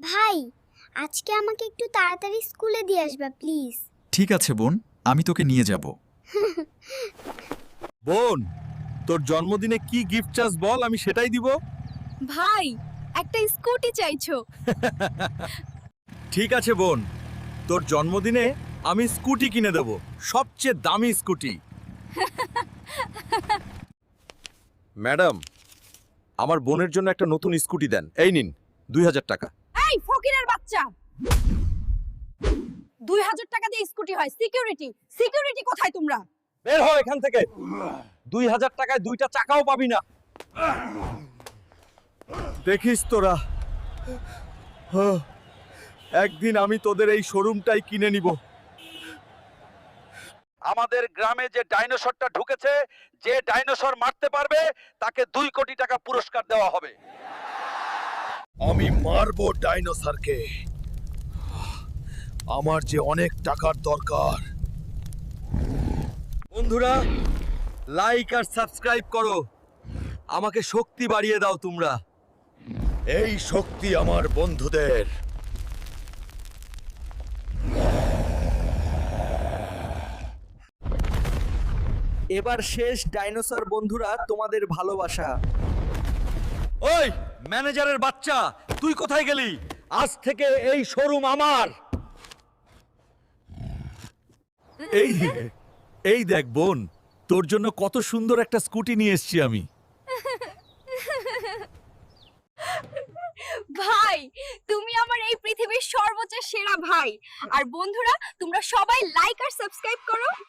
ভাই, আজকে আমাকে একটু তাড়াতাড়ি স্কুলে দিয়ে আসবা প্লিজ। ঠিক আছে বোন, আমি তোকে নিয়ে যাব। বোন, তোর জন্মদিনে কি গিফট চাস বল, আমি সেটাই দিব। ভাই, একটা স্কুটি চাইছো? ঠিক আছে বোন, তোর জন্মদিনে আমি স্কুটি কিনে দেব, সবচেয়ে দামি স্কুটি। ম্যাডাম, আমার বোনের জন্য একটা নতুন স্কুটি দেন। এই নিন 2000 টাকা। এই ফকিরের বাচ্চা, 2000 টাকা দিয়ে স্কুটি হয়? সিকিউরিটি সিকিউরিটি কোথায় তোমরা? বের হও এখান থেকে। 2000 টাকায় দুইটা চাকাও পাবি না। দেখিস তোরা, একদিন আমি তোদের এই শোরুমটাই কিনে নিব। আমাদের গ্রামে যে ডাইনোসরটা ঢুকেছে, যে ডাইনোসর মারতে পারবে তাকে 2 কোটি টাকা পুরস্কার দেওয়া হবে। আমি মারবো ডাইনোসরকে। আমার যে অনেক টাকার দরকার। বন্ধুরা, লাইক আর সাবস্ক্রাইব করো, আমাকে শক্তি বাড়িয়ে দাও তোমরা। এই শক্তি আমার বন্ধুদের। এবার শেষ ডাইনোসর বন্ধুরা, তোমাদের ভালোবাসা। ওই ম্যানেজারের বাচ্চা, তুই কোথায় গেলি? আজ থেকে এই শোরুম আমার। এই দেখ বোন, তোর জন্য কত সুন্দর একটা স্কুটি নিয়ে এসেছি আমি। ভাই, তুমি আমার এই পৃথিবীর সর্বোচ্চ সেরা ভাই। আর বন্ধুরা, তোমরা সবাই লাইক আর সাবস্ক্রাইব করো।